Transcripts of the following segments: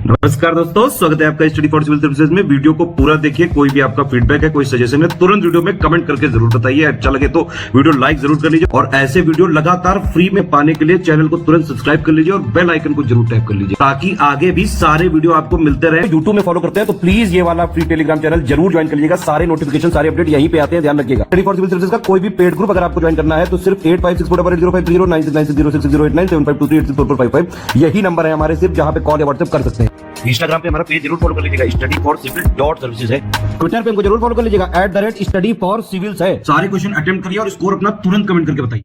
नमस्कार दोस्तों, स्वागत है आपका स्टडी फॉर सिविल सर्विसेज में। वीडियो को पूरा देखिए। कोई भी आपका फीडबैक है, कोई सजेशन है, तुरंत वीडियो में कमेंट करके जरूर बताइए। अच्छा लगे तो वीडियो लाइक जरूर कर लीजिए और ऐसे वीडियो लगातार फ्री में पाने के लिए चैनल को तुरंत सब्सक्राइब कर लीजिए और बेल आइकन को जरूर टैप कर लीजिए ताकि आगे भी सारे वीडियो आपको मिलते रहे। यूट्यूब में फॉलो करते हैं तो प्लीज ये वाला फ्री टेलीग्राम चैनल जरूर ज्वाइन कर लीजिएगा। सारे नोटिफिकेशन, सारे अपडेट यहीं पे आते हैं, ध्यान रखिएगा। स्टडी फॉर सिविल सर्विसेज का कोई भी पेड ग्रुप अगर आपको ज्वाइन करना है तो सिर्फ 856480569066089752386445 यही नंबर है हमारे, सिर्फ जहां पे कॉल या व्हाट्सएप कर सकते हैं। इंस्टाग्राम पे हमारा पेज जरूर फॉलो कर लीजिएगा, studyforcivil.services है। ट्विटर पे हमको जरूर फॉलो कर लीजिएगा, @studyforcivils है। सारे क्वेश्चन अटेम्प्ट करिए और स्कोर अपना तुरंत कमेंट करके बताइए।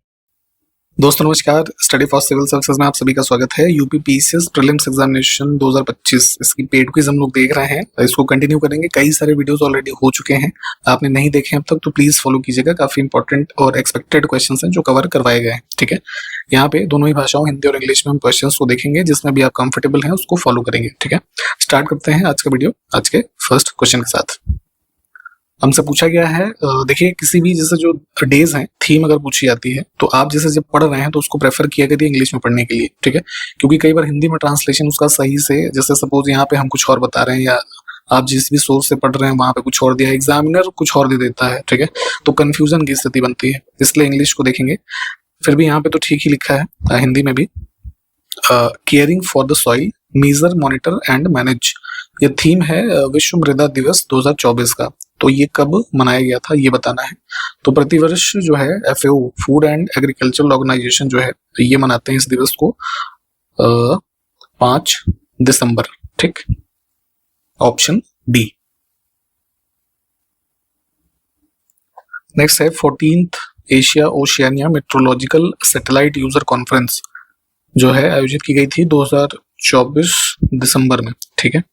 दोस्तों नमस्कार, स्टडी फॉर सिविल सर्विसेज में आप सभी का स्वागत है। यूपी पीसीएस प्रीलिम्स एग्जामिनेशन 2025 इसकी पेड क्विज हम लोग देख रहे हैं, इसको कंटिन्यू करेंगे। कई सारे वीडियोस ऑलरेडी हो चुके हैं, आपने नहीं देखे अब तक तो प्लीज फॉलो कीजिएगा। काफी इंपॉर्टेंट और एक्सपेक्टेड क्वेश्चंस हैं जो कवर करवाए गए हैं, ठीक है। यहाँ पे दोनों ही भाषाओं हिंदी और इंग्लिश में हम क्वेश्चंस को देखेंगे, जिसमें भी आप कंफर्टेबल हैं उसको फॉलो करेंगे, ठीक है। स्टार्ट करते हैं आज का वीडियो आज के फर्स्ट क्वेश्चन के साथ। हमसे पूछा गया है, देखिए किसी भी जैसे जो डेज हैं, थीम अगर पूछी जाती है तो आप जैसे जब पढ़ रहे हैं तो उसको प्रेफर किया करिए इंग्लिश में पढ़ने के लिए, ठीक है। क्योंकि कई बार हिंदी में ट्रांसलेशन उसका सही से, जैसे सपोज यहाँ पे हम कुछ और बता रहे हैं या आप जिस भी सोर्स से पढ़ रहे हैं वहां पे कुछ और दिया है, एग्जामिनर कुछ और दे देता है, ठीक है। तो कंफ्यूजन की स्थिति बनती है, इसलिए इंग्लिश को देखेंगे। फिर भी यहाँ पे तो ठीक ही लिखा है हिंदी में भी, caring for the soil, measure, monitor and manage. ये थीम है विश्व मृदा दिवस 2024 का। तो ये कब मनाया गया था ये बताना है। तो प्रतिवर्ष जो है FAO food and agricultural organisation जो है ये मनाते हैं इस दिवस को 5 दिसंबर, ठीक। Option D. नेक्स्ट है 14th Asia Oceania meteorological satellite user conference जो है आयोजित की गई थी 2024 दिसंबर में, ठीक है।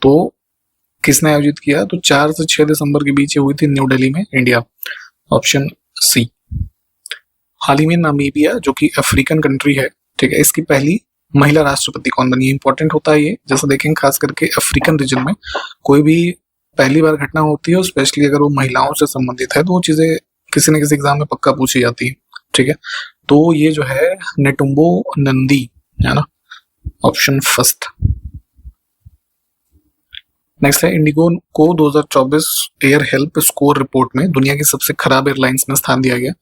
तो किसने आयोजित किया? तो 4 से 6 दिसंबर के बीच हुई थी न्यू दिल्ली में, इंडिया। Option C. हाल ही में नामीबिया जो कि अफ्रीकन कंट्री है, ठीक है, इसकी पहली महिला राष्ट्रपति कौन बनी है? इंपॉर्टेंट होता है ये, जैसे देखेंगे खास करके अफ्रीकन रीजन में कोई भी पहली बार घटना होती है और स्पेशली अगर वो महिलाओं से संबंधित है तो वो चीजें किसी न किसी एग्जाम में पक्का पूछी जाती है, ठीक है। तो ये जो है नेटुम्बो नंदी है ना, ऑप्शन फर्स्ट। नेक्स्ट है इंडिगो को 2024 एयर हेल्प स्कोर रिपोर्ट में दुनिया की सबसे खराब एयरलाइंस में स्थान दिया गया।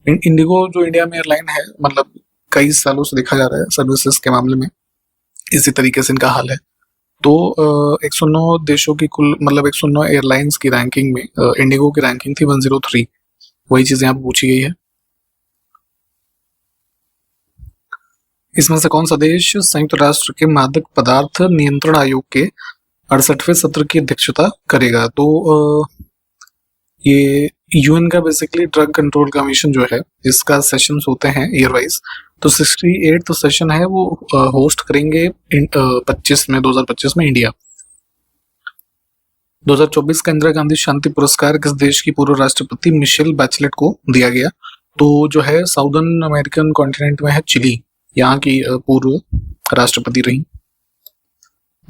इंडिगो जो इंडिया में एयरलाइन है, मतलब कई सालों से देखा जा रहा है सर्विसेज के मामले में इसी तरीके से इनका हाल है। तो 109 देशों की कुल, मतलब 109 एयरलाइंस की रैंकिंग में इंडिगो की रैंकिंग थी 103। वही चीज यहाँ पे पूछी गई है। इसमें से कौन सा देश संयुक्त राष्ट्र के मादक पदार्थ नियंत्रण आयोग के 68वें सत्र की अध्यक्षता करेगा? तो ये यूएन का बेसिकली ड्रग कंट्रोल कमीशन जो है, इसका सेशंस होते हैं ईयर वाइज। तो 68 तो सेशन है वो होस्ट करेंगे 2025 में इंडिया। 2024 का इंदिरा गांधी शांति पुरस्कार किस देश की पूर्व राष्ट्रपति मिशेल बैचलेट को दिया गया? तो जो है साउदर्न अमेरिकन कॉन्टिनेंट में है चिली, यहाँ की पूर्व राष्ट्रपति रही।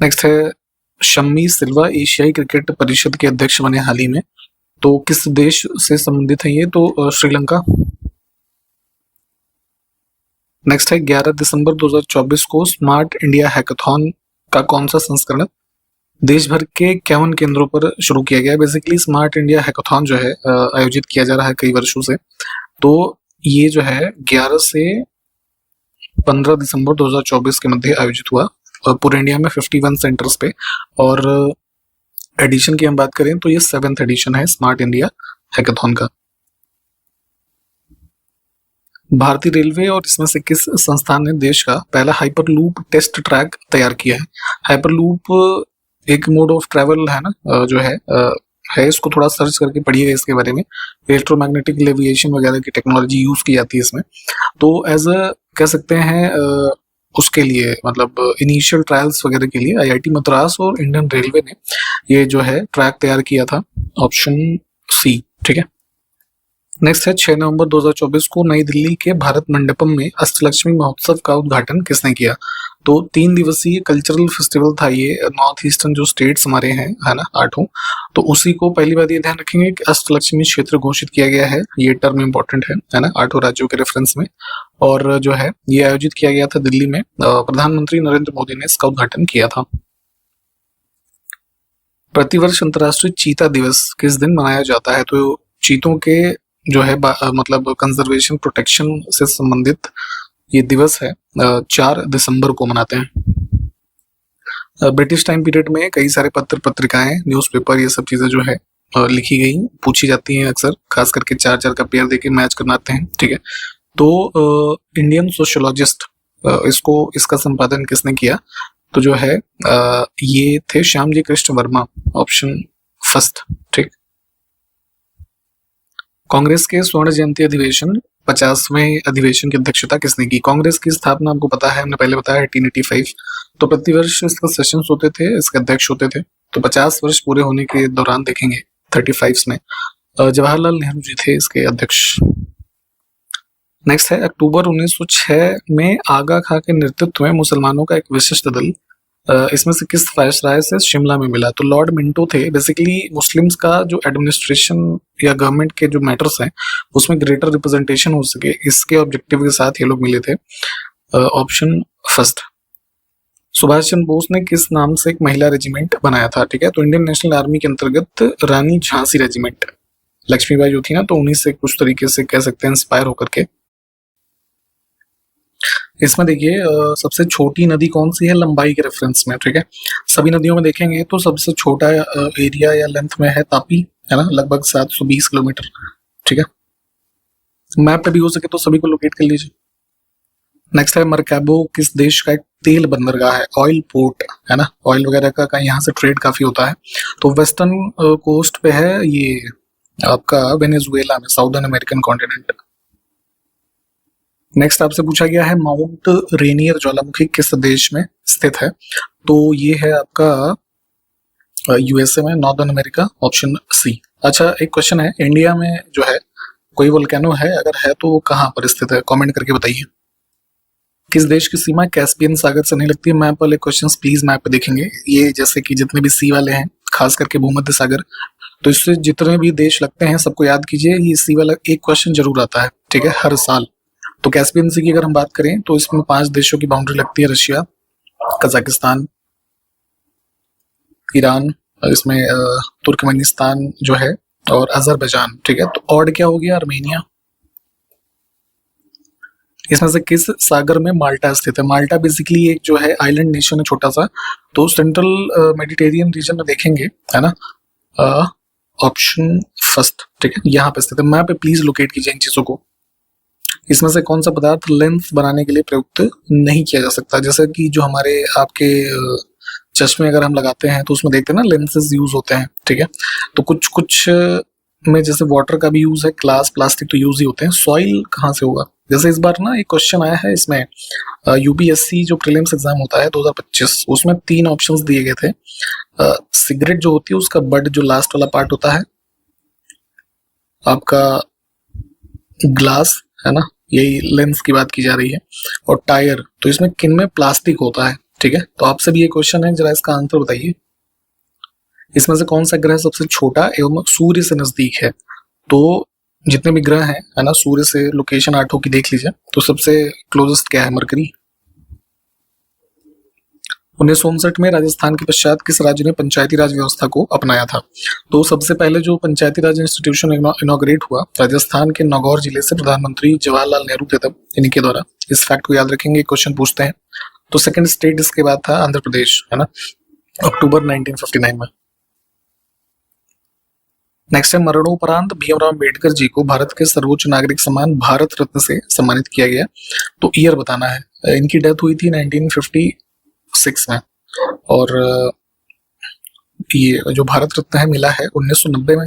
नेक्स्ट है शम्मी सिल्वा एशियाई क्रिकेट परिषद के अध्यक्ष बने हाल ही में। तो किस देश से संबंधित है ये? तो श्रीलंका। नेक्स्ट है 11 दिसंबर 2024 को स्मार्ट इंडिया हैकाथॉन का कौन सा संस्करण देश भर के 51 केंद्रों पर शुरू किया गया है? बेसिकली स्मार्ट इंडिया हैकाथॉन जो है आयोजित किया जा रहा है कई वर्षों से। तो ये जो है 11 से 15 दिसंबर 2024 के मध्य आयोजित हुआ पूरे इंडिया में 51 सेंटर्स पे। और एडिशन की हम बात करें तो ये 7th एडिशन है स्मार्ट इंडिया हैकाथॉन का। भारतीय रेलवे और इसमें से किस संस्थान ने देश का पहला हाइपरलूप टेस्ट ट्रैक तैयार किया है? हाइपरलूप एक मोड ऑफ ट्रैवल है ना, जो है इसको थोड़ा सर्च करके पढ़िएगा इसके बारे में। इलेक्ट्रोमैग्नेटिक लेविएशन वगैरह की टेक्नोलॉजी यूज की जाती है इसमें। तो एज अ कह सकते हैं उसके लिए, मतलब इनिशियल ट्रायल्स वगैरह के लिए IIT मद्रास और इंडियन रेलवे ने ये जो है ट्रैक तैयार किया था। ऑप्शन सी, ठीक है। नेक्स्ट है 6 नवंबर 2024 को नई दिल्ली के भारत मंडपम में अष्टलक्ष्मी महोत्सव का उद्घाटन किसने किया? तो 3 दिवसीय कल्चरल फेस्टिवल था ये, नॉर्थ ईस्टर्न जो स्टेट्स हमारे हैं है ना 8 तो उसी को पहली बात ये ध्यान रखेंगे कि अष्टलक्ष्मी क्षेत्र घोषित किया गया है। ये टर्म इंपॉर्टेंट है ना 8 राज्यों के रेफरेंस में। और जो है ये आयोजित किया गया था दिल्ली में, प्रधानमंत्री नरेंद्र मोदी ने इसका उद्घाटन किया था। प्रतिवर्ष अंतर्राष्ट्रीय चीता दिवस किस दिन मनाया जाता है? तो चीतों के जो है मतलब कंजर्वेशन प्रोटेक्शन से संबंधित ये दिवस है 4 दिसंबर को मनाते हैं। ब्रिटिश टाइम पीरियड में कई सारे पत्र पत्रिकाएं न्यूज़पेपर ये सब चीजें जो है लिखी गई पूछी जाती हैं अक्सर, खास करके 4-4 का पेयर देके मैच करनाते हैं। ठीक है, तो इंडियन सोशियोलॉजिस्ट इसका संपादन किसने किया? तो जो है ये थे श्याम जी कृष्ण वर्मा, ऑप्शन फर्स्ट। ठीक, कांग्रेस के स्वर्ण जयंती अधिवेशन 50वें अधिवेशन की अध्यक्षता किसने की? कांग्रेस की स्थापना आपको पता है, हमने पहले बताया 1885। तो प्रतिवर्ष इसका सेशंस होते थे, इसके अध्यक्ष होते थे। तो 50 वर्ष पूरे होने के दौरान देखेंगे 35 में जवाहरलाल नेहरू जी थे इसके अध्यक्ष। नेक्स्ट है, अक्टूबर 1906 में आगा खां के नेतृत्व में मुसलमानों का एक विशिष्ट दल इसमें से किस वायसराय से शिमला में मिला? तो लॉर्ड मिंटो थे। बेसिकली मुस्लिम्स का जो एडमिनिस्ट्रेशन या गवर्नमेंट के जो मैटर्स हैं उसमें ग्रेटर रिप्रेजेंटेशन हो सके, इसके ऑब्जेक्टिव के साथ ये लोग मिले थे। Option first. सुभाष चंद्र बोस ने किस नाम से एक महिला रेजिमेंट बनाया था? ठीक है, तो इंडियन नेशनल आर्मी के अंतर्गत रानी झांसी रेजिमेंट, लक्ष्मीबाई जो थी ना, तो उन्हीं से कुछ तरीके से कह सकते हैं इंस्पायर होकर के। इसमें देखिए सबसे छोटी नदी कौन सी है लंबाई के रेफरेंस में? ठीक है, सभी नदियों में देखेंगे तो सबसे छोटा एरिया या लेंथ में है तापी, है ना, लगभग 720 किलोमीटर। ठीक है, मैप पे भी हो सके तो सभी को लोकेट कर लीजिए। नेक्स्ट है, मरकाबो किस देश का एक तेल बंदरगाह है? ऑयल पोर्ट, है ना, ऑयल वगैरह का यहाँ से ट्रेड काफी होता है। तो वेस्टर्न कोस्ट पे है ये आपका वेनेजुएला में, साउदर्न अमेरिकन कॉन्टिनेंट। नेक्स्ट आपसे पूछा गया है माउंट रेनियर ज्वालामुखी किस देश में स्थित है? तो ये है आपका यूएसए में, नॉर्दर्न अमेरिका, ऑप्शन सी। अच्छा, एक क्वेश्चन है, इंडिया में जो है कोई वोल्केनो है? अगर है तो वो कहाँ पर स्थित है? कमेंट करके बताइए। किस देश की सीमा कैस्पियन सागर से नहीं लगती? मैप वाले क्वेश्चंस प्लीज मैप पे देखेंगे, ये जैसे कि जितने भी सी वाले हैं, खास करके भूमध्य सागर, तो इससे जितने भी देश लगते हैं सबको याद कीजिए, ये सी वाला एक क्वेश्चन जरूर आता है। ठीक है, हर साल। तो कैस्पियन सी की अगर हम बात करें तो इसमें 5 देशों की बाउंड्री लगती है, रशिया, कजाकिस्तान, ईरान, इसमें तुर्कमेनिस्तान जो है, और अजरबैजान। ठीक है, तो ऑड क्या हो गया? आर्मेनिया। इसमें से किस सागर में माल्टा स्थित है? माल्टा बेसिकली एक जो है आइलैंड नेशन है, छोटा सा, तो सेंट्रल मेडिटेरियन रीजन में देखेंगे, है ना, ऑप्शन फर्स्ट। ठीक है, यहाँ पे स्थित है। मैप पे प्लीज लोकेट कीजिए इन चीजों को। इसमें से कौन सा पदार्थ लेंस बनाने के लिए प्रयुक्त नहीं किया जा सकता? जैसे कि जो हमारे आपके चश्मे अगर हम लगाते हैं तो उसमें देखते हैं ना लेंसेज यूज होते हैं। ठीक है, तो कुछ कुछ में जैसे वाटर का भी यूज है, ग्लास, प्लास्टिक तो यूज ही होते हैं। सॉइल कहाँ से होगा? जैसे इस बार ना एक क्वेश्चन आया है इसमें, यूपीएससी जो प्रीलिम्स एग्जाम होता है 2025, उसमें 3 ऑप्शंस दिए गए थे। सिगरेट जो होती है उसका बड जो लास्ट वाला पार्ट होता है, आपका ग्लास, है ना, यही लेंस की बात की जा रही है, और टायर, तो इसमें किन में प्लास्टिक होता है? ठीक है, तो आपसे भी ये क्वेश्चन है, जरा इसका आंसर बताइए। इसमें से कौन सा ग्रह सबसे छोटा एवं सूर्य से नजदीक है? तो जितने भी ग्रह हैं, है ना, सूर्य से लोकेशन 8 की देख लीजिए, तो सबसे क्लोजेस्ट क्या है? मरकरी। 1959 में राजस्थान के पश्चात किस राज्य ने पंचायती राज व्यवस्था को अपनाया था? तो सबसे पहले जो पंचायती राज इंस्टीट्यूशन इनॉग्रेट हुआ राजस्थान के नागौर जिले से, प्रधानमंत्री जवाहरलाल नेहरू थे तब, इनके द्वारा। इस फैक्ट को याद रखेंगे, क्वेश्चन पूछते हैं। तो सेकंड स्टेट इसके बाद था आंध्र प्रदेश, है ना, अक्टूबर 1959 में। नेक्स्ट है, मरणोपरांत भीमराव अम्बेडकर जी को भारत के सर्वोच्च नागरिक सम्मान भारत रत्न से सम्मानित किया गया, तो ईयर बताना है। इनकी डेथ हुई थी 1956 में, और ये जो भारत रत्न है मिला है 1990 में।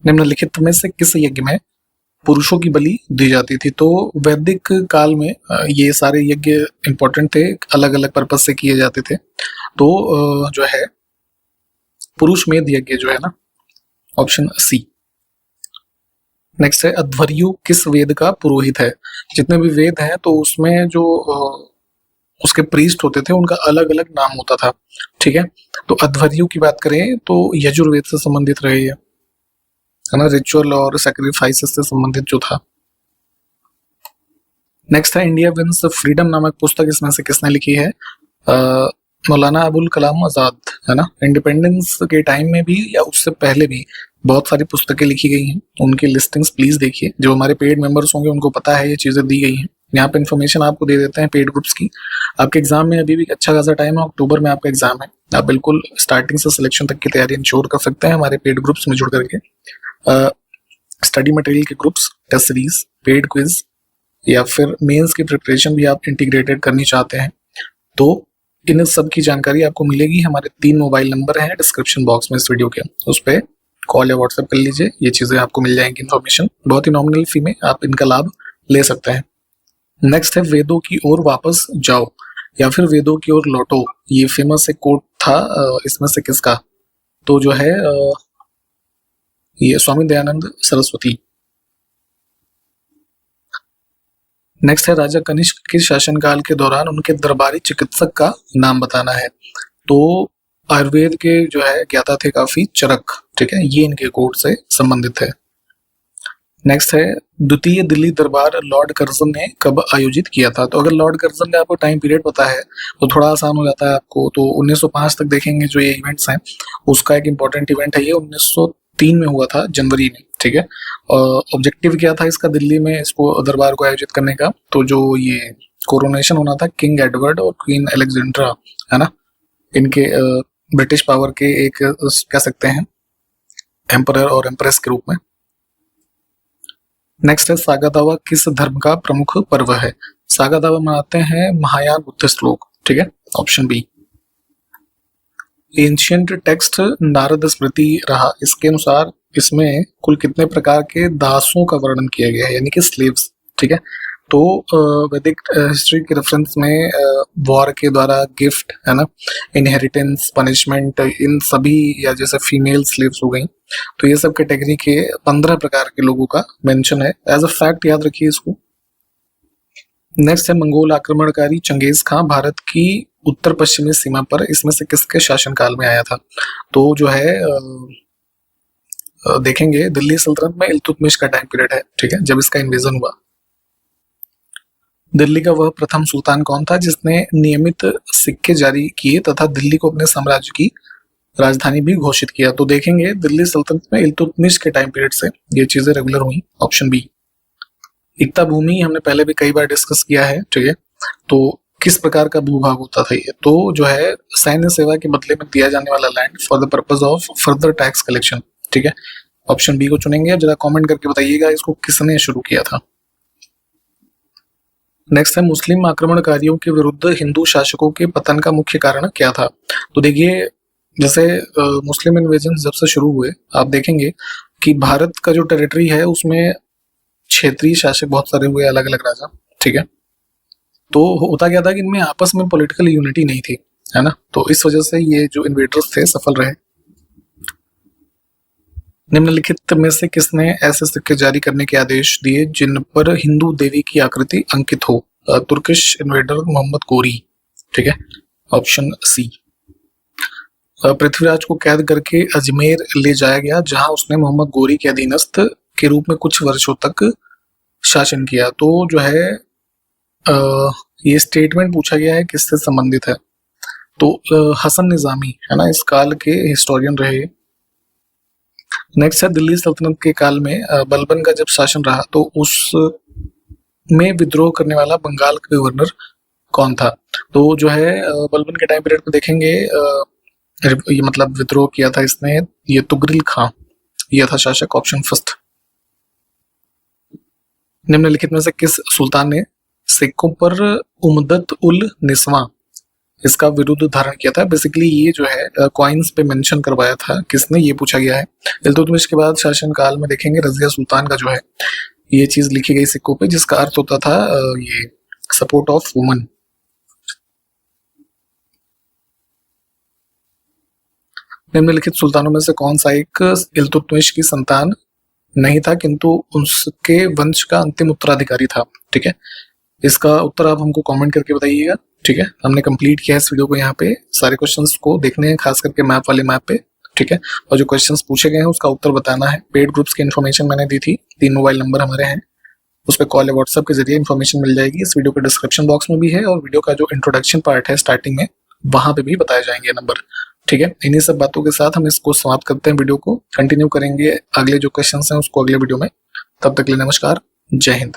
निम्नलिखित में से किस यज्ञ में पुरुषों की बलि दी जाती थी? तो वैदिक काल में ये सारे यज्ञ इंपॉर्टेंट थे, अलग अलग पर्पज से किए जाते थे। तो जो है पुरुष मेध यज्ञ जो है ना, ऑप्शन सी। नेक्स्ट है, अध्वर्यु किस वेद का पुरोहित है? जितने भी वेद हैं तो उसमें जो उसके प्रीस्ट होते थे उनका अलग अलग नाम होता था। ठीक है, तो अध्वर्यु की बात करें तो यजुर्वेद से संबंधित रहे है ना, रिचुअल और सैक्रिफाइसेस से संबंधित जो था। नेक्स्ट है, इंडिया विंस फ्रीडम नामक पुस्तक इसमें से किसने लिखी है? मौलाना अबुल कलाम आजाद, है ना, इंडिपेंडेंस के टाइम में भी या उससे पहले भी बहुत सारी पुस्तकें लिखी गई हैं, उनकी लिस्टिंग्स प्लीज देखिए। जो हमारे पेड मेंबर्स होंगे उनको पता है ये चीजें दी गई हैं। यहाँ पे इन्फॉर्मेशन आपको दे देते हैं पेड ग्रुप्स की। आपके एग्जाम में अभी भी अच्छा खासा टाइम है, अक्टूबर में आपका एग्जाम है। आप बिल्कुल स्टार्टिंग से सिलेक्शन तक की तैयारी इंश्योर कर सकते हैं हमारे पेड ग्रुप्स में जुड़ करके। स्टडी मटेरियल के groups, test series, paid quiz या फिर मेंस की प्रिपरेशन भी आप इंटीग्रेटेड करनी चाहते हैं तो इन सब की जानकारी आपको मिलेगी। हमारे 3 मोबाइल नंबर हैं डिस्क्रिप्शन बॉक्स में इस वीडियो के, उस पर कॉल या व्हाट्सएप कर लीजिए। ये चीजें आपको मिल जाएंगी इन्फॉर्मेशन, बहुत ही नॉमिनल फी में आप इनका लाभ ले सकते हैं। नेक्स्ट है वेदों की ओर वापस जाओ या फिर वेदों की ओर लौटो। ये फेमस एक कोट था, इसमें से किसका? तो जो है ये स्वामी दयानंद सरस्वती। नेक्स्ट है राजा कनिष्क के शासनकाल के दौरान उनके दरबारी चिकित्सक का नाम बताना है। तो आयुर्वेद के जो है ज्ञाता थे काफी, चरक, ठीक है, ये इनके कोट से संबंधित है। नेक्स्ट है द्वितीय दिल्ली दरबार लॉर्ड कर्जन ने कब आयोजित किया था? तो अगर लॉर्ड कर्जन का आपको टाइम पीरियड पता है तो थोड़ा आसान हो जाता है आपको। तो 1905 तक देखेंगे जो ये इवेंट्स हैं, उसका एक इम्पोर्टेंट इवेंट है ये 1903 में हुआ था, जनवरी में, ठीक है। ऑब्जेक्टिव क्या था इसका दिल्ली में इसको दरबार को आयोजित करने का? तो जो ये कोरोनेशन होना था किंग एडवर्ड और क्वीन अलेक्जेंड्रा, है ना, इनके ब्रिटिश पावर के एक कह सकते हैं एम्परर और एम्प्रेस के रूप में। नेक्स्ट है सागा दावा किस धर्म का प्रमुख पर्व है? सागा दावा मनाते हैं महायान बुद्धिस्ट लोग, ठीक है, option B. Ancient text Narada Smriti रहा, इसके अनुसार इसमें कुल कितने प्रकार के दासों का वर्णन किया गया है, यानी कि स्लेव्स, ठीक है। तो वैदिक हिस्ट्री के रेफरेंस में वॉर के द्वारा गिफ्ट, है ना, इनहेरिटेंस, पनिशमेंट, इन सभी, या जैसे फीमेल स्लेव्स हो गई, तो ये सब कैटेगरी के 15 प्रकार के लोगों का मेंशन है। एज अ फैक्ट याद रखिए इसको। नेक्स्ट है मंगोल आक्रमणकारी चंगेज खां भारत की उत्तर पश्चिमी सीमा पर इसमें से किसके शासनकाल में आया था? तो जो है देखेंगे दिल्ली सल्तनत में इल्तुतमिश का टाइम पीरियड है, ठीक है, जब इसका इन्वेजन हुआ। दिल्ली का वह प्रथम सुल्तान कौन था जिसने नियमित सिक्के जारी किए तथा दिल्ली को अपने साम्राज्य की राजधानी भी घोषित किया? तो देखेंगे दिल्ली सल्तनत में इल्तुतमिश के टाइम पीरियड से ये चीजें रेगुलर हुई, ऑप्शन बी। इक्ता भूमि हमने पहले भी कई बार डिस्कस किया है, ठीक है। तो किस प्रकार का भूभाग होता था ये? तो जो है सैन्य सेवा के बदले में दिया जाने वाला land for the purpose of further tax collection, ठीक है, ऑप्शन बी को चुनेंगे। जरा कमेंट करके बताइएगा इसको किसने शुरू किया था। नेक्स्ट है मुस्लिम आक्रमणकारियों के विरुद्ध हिंदू शासकों के पतन का मुख्य कारण क्या था? तो देखिए जैसे मुस्लिम इन्वेजन जब से शुरू हुए, आप देखेंगे कि भारत का जो टेरिटरी है उसमें क्षेत्रीय शासक बहुत सारे हुए, अलग अलग राजा, ठीक है। तो होता क्या था कि इनमें आपस में पॉलिटिकल यूनिटी नहीं थी, है ना, तो इस वजह से ये जो इन्वेडर्स थे सफल रहे। निम्नलिखित में से किसने ऐसे सिक्के जारी करने के आदेश दिए जिन पर हिंदू देवी की आकृति अंकित हो? तुर्किश इन्वेडर मोहम्मद गोरी, ठीक है, ऑप्शन सी। पृथ्वीराज को कैद करके अजमेर ले जाया गया जहां उसने मोहम्मद गोरी के अधीनस्थ के रूप में कुछ वर्षों तक शासन किया। तो जो है ये स्टेटमेंट पूछा गया है किससे संबंधित है? तो हसन निजामी, है ना, इस काल के हिस्टोरियन रहे। नेक्स्ट है दिल्ली सल्तनत के काल में बलबन का जब शासन रहा तो उस में विद्रोह करने वाला बंगाल का गवर्नर कौन था? तो जो है बलबन के टाइम पीरियड को देखेंगे, ये मतलब विद्रोह किया था इसने, ये तुगरिल खां, यह था शासक, ऑप्शन फर्स्ट। निम्नलिखित में से किस सुल्तान ने सिक्कों पर उमदत उल निस्वा इसका विरुद्ध धारण किया था? बेसिकली ये जो है कॉइन्स पे मेंशन करवाया था किसने, ये पूछा गया है। इल्तुतमिश के बाद शासन काल में देखेंगे रजिया सुल्तान का जो है ये चीज लिखी गई सिक्कों पे, जिसका अर्थ होता था ये सपोर्ट ऑफ वुमन। निम्नलिखित सुल्तानों में से कौन सा एक इल्तुतमिश की संतान नहीं था किंतु उसके वंश का अंतिम उत्तराधिकारी था? ठीक है, इसका उत्तर आप हमको कमेंट करके बताइएगा। ठीक है, हमने कंप्लीट किया इस वीडियो को, यहाँ पे सारे क्वेश्चंस को देखने हैं, खास करके मैप वाले मैप पे। ठीक है, और जो क्वेश्चंस पूछे गए हैं उसका उत्तर बताना है। पेड ग्रुप्स की इन्फॉर्मेशन मैंने दी थी, 3 मोबाइल नंबर हमारे हैं, उस पर कॉल या व्हाट्सएप के जरिए इन्फॉर्मेशन मिल जाएगी। इस वीडियो के डिस्क्रिप्शन बॉक्स में भी है, और वीडियो का जो इंट्रोडक्शन पार्ट है स्टार्टिंग में वहां पे भी बताए जाएंगे नंबर। ठीक है, इन्हीं सब बातों के साथ हम इसको समाप्त करते हैं, वीडियो को कंटिन्यू करेंगे अगले जो क्वेश्चन हैं उसको अगले वीडियो में। तब तक के लिए नमस्कार, जय हिंद।